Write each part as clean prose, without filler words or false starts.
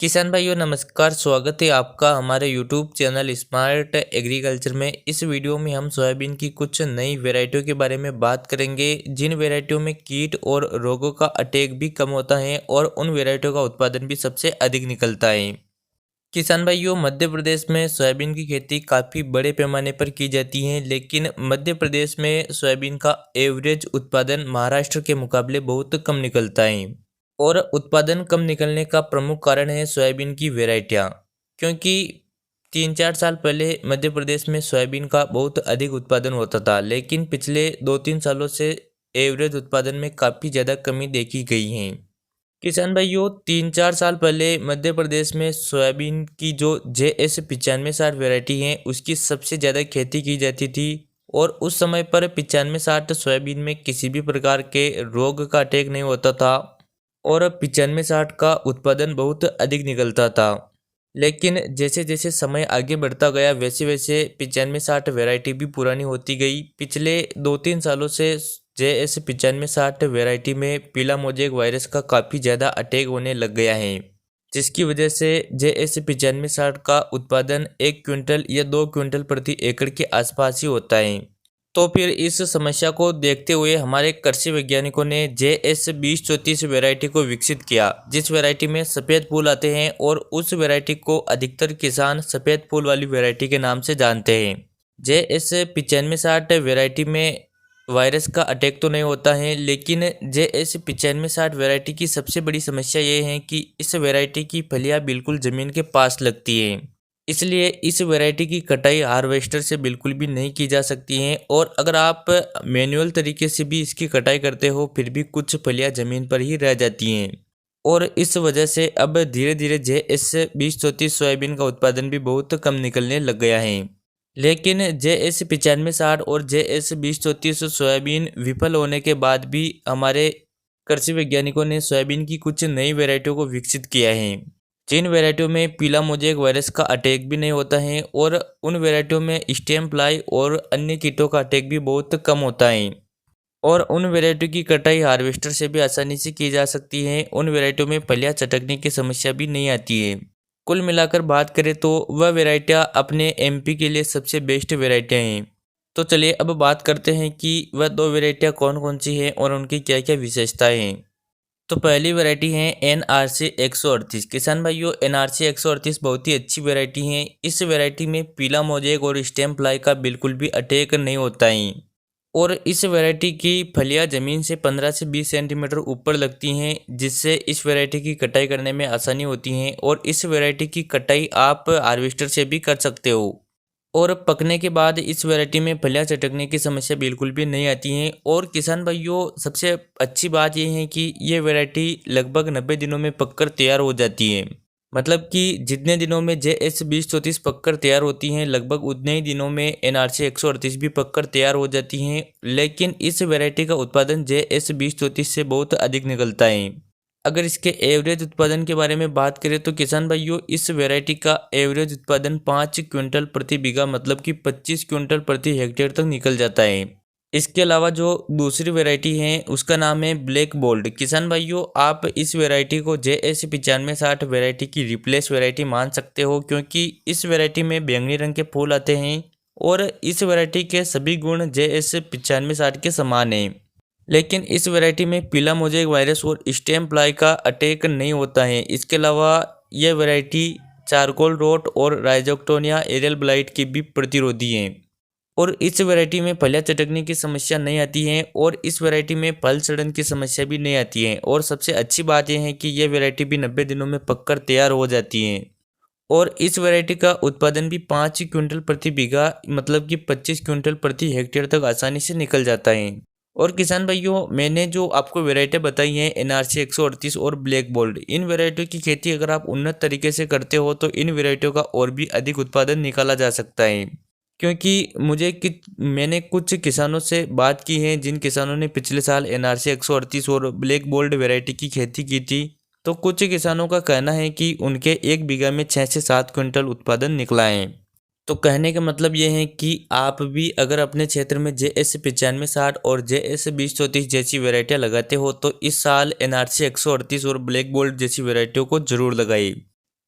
किसान भाइयों नमस्कार। स्वागत है आपका हमारे यूट्यूब चैनल स्मार्ट एग्रीकल्चर में। इस वीडियो में हम सोयाबीन की कुछ नई वैरायटियों के बारे में बात करेंगे जिन वैरायटियों में कीट और रोगों का अटैक भी कम होता है और उन वैरायटियों का उत्पादन भी सबसे अधिक निकलता है। किसान भाइयों, मध्य प्रदेश में सोयाबीन की खेती काफ़ी बड़े पैमाने पर की जाती है, लेकिन मध्य प्रदेश में सोयाबीन का एवरेज उत्पादन महाराष्ट्र के मुकाबले बहुत कम निकलता है। और उत्पादन कम निकलने का प्रमुख कारण है सोयाबीन की वैरायटियाँ, क्योंकि 3-4 साल पहले मध्य प्रदेश में सोयाबीन का बहुत अधिक उत्पादन होता था, लेकिन पिछले 2-3 सालों से एवरेज उत्पादन में काफ़ी ज़्यादा कमी देखी गई है। किसान भाइयों, 3-4 साल पहले मध्य प्रदेश में सोयाबीन की जो JS 9560 वैरायटी है उसकी सबसे ज़्यादा खेती की जाती थी। और उस समय पर 9560 सोयाबीन में किसी भी प्रकार के रोग का अटैक नहीं होता था और 9560 का उत्पादन बहुत अधिक निकलता था। लेकिन जैसे जैसे समय आगे बढ़ता गया वैसे वैसे 9560 वैरायटी भी पुरानी होती गई। पिछले 2-3 सालों से JS 9560 वैरायटी में पीला मोजेक वायरस का काफ़ी ज़्यादा अटैक होने लग गया है, जिसकी वजह से JS 9560 का उत्पादन 1 क्विंटल या 2 क्विंटल प्रति एकड़ के आसपास ही होता है। तो फिर इस समस्या को देखते हुए हमारे कृषि वैज्ञानिकों ने JS 2034 वैरायटी को विकसित किया, जिस वैरायटी में सफ़ेद फूल आते हैं और उस वैरायटी को अधिकतर किसान सफ़ेद फूल वाली वैरायटी के नाम से जानते हैं। JS 9560 वैरायटी में वायरस का अटैक तो नहीं होता है, लेकिन JS 9560 वैरायटी की सबसे बड़ी समस्या ये है कि इस वैरायटी की फलियाँ बिल्कुल ज़मीन के पास लगती हैं। इसलिए इस वैरायटी की कटाई हार्वेस्टर से बिल्कुल भी नहीं की जा सकती है, और अगर आप मैनुअल तरीके से भी इसकी कटाई करते हो फिर भी कुछ फलियां ज़मीन पर ही रह जाती हैं। और इस वजह से अब धीरे धीरे JS 2034 सोयाबीन का उत्पादन भी बहुत कम निकलने लग गया है। लेकिन JS 9560 और JS 2034 सोयाबीन विफल होने के बाद भी हमारे कृषि वैज्ञानिकों ने सोयाबीन की कुछ नई वैरायटियों को विकसित किया है, जिन वैरायटियों में पीला मोजेक वायरस का अटैक भी नहीं होता है और उन वैरायटियों में स्टेम फ्लाई और अन्य कीटों का अटैक भी बहुत कम होता है। और उन वैरायटियों की कटाई हार्वेस्टर से भी आसानी से की जा सकती है। उन वैरायटियों में फलियां चटकने की समस्या भी नहीं आती है। कुल मिलाकर बात करें तो वह वैरायटियाँ अपने MP के लिए सबसे बेस्ट वैरायटियाँ हैं। तो चलिए अब बात करते हैं कि वह दो वैरायटियाँ कौन कौन सी हैं और उनकी क्या क्या विशेषताएँ हैं। तो पहली वैरायटी है NRC 138। किसान भाइयों, NRC 138 बहुत ही अच्छी वैरायटी है। इस वैरायटी में पीला मोजेक और स्टेम फ्लाई का बिल्कुल भी अटैक नहीं होता है। और इस वैरायटी की फलियां ज़मीन से 15 से 20 सेंटीमीटर ऊपर लगती हैं, जिससे इस वैरायटी की कटाई करने में आसानी होती है। और इस वैरायटी की कटाई आप हार्वेस्टर से भी कर सकते हो। और पकने के बाद इस वैरायटी में फलियां चटकने की समस्या बिल्कुल भी नहीं आती हैं। और किसान भाइयों, सबसे अच्छी बात यह है कि ये वैरायटी लगभग 90 दिनों में पककर तैयार हो जाती है। मतलब कि जितने दिनों में JS 2034 पककर तैयार होती हैं, लगभग उतने ही दिनों में NRC 138 भी पककर तैयार हो जाती हैं। लेकिन इस वैरायटी का उत्पादन JS 2034 से बहुत अधिक निकलता है। अगर इसके एवरेज उत्पादन के बारे में बात करें तो किसान भाइयों, इस वैरायटी का एवरेज उत्पादन 5 क्विंटल प्रति बीघा मतलब कि 25 क्विंटल प्रति हेक्टेयर तक निकल जाता है। इसके अलावा जो दूसरी वैरायटी है उसका नाम है ब्लैक बोल्ट। किसान भाइयों, आप इस वैरायटी को JS 9560 वैरायटी की रिप्लेस वैरायटी मान सकते हो, क्योंकि इस वैरायटी में बैंगनी रंग के फूल आते हैं और इस वैरायटी के सभी गुण JS 9560 के समान हैं। लेकिन इस वैरायटी में पीला मोजेक वायरस और स्टेम फ्लाई का अटैक नहीं होता है। इसके अलावा यह वैरायटी चारकोल रोट और राइजोक्टोनिया एरियल ब्लाइट की भी प्रतिरोधी है। और इस वैरायटी में फलियां चटकने की समस्या नहीं आती है और इस वैरायटी में फल सड़न की समस्या भी नहीं आती है। और सबसे अच्छी बात यह है कि यह वैरायटी भी 90 दिनों में पककर तैयार हो जाती है। और इस वैरायटी का उत्पादन भी 5 क्विंटल प्रति बीघा मतलब कि 25 क्विंटल प्रति हेक्टेयर तक आसानी से निकल जाता है। और किसान भाइयों, मैंने जो आपको वैरायटियाँ बताई हैं NRC 138 और ब्लैक बोल्ट, इन वैरायटियों की खेती अगर आप उन्नत तरीके से करते हो तो इन वैरायटियों का और भी अधिक उत्पादन निकाला जा सकता है। क्योंकि मैंने कुछ किसानों से बात की है जिन किसानों ने पिछले साल NRC 138 और ब्लैक बोल्ट वैरायटी की खेती की थी। तो कुछ किसानों का कहना है कि उनके 1 बीघा में 6 से 7 क्विंटल उत्पादन निकला है। तो कहने का मतलब ये है कि आप भी अगर अपने क्षेत्र में JS 9560 और JS 2034 जैसी वैरायटियाँ लगाते हो तो इस साल NRC 138 और ब्लैक बोल्ट जैसी वैरायटियों को जरूर लगाइए।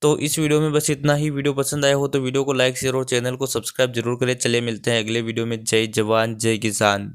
तो इस वीडियो में बस इतना ही। वीडियो पसंद आया हो तो वीडियो को लाइक शेयर और चैनल को सब्सक्राइब जरूर करें। चले मिलते हैं अगले वीडियो में। जय जवान जय किसान।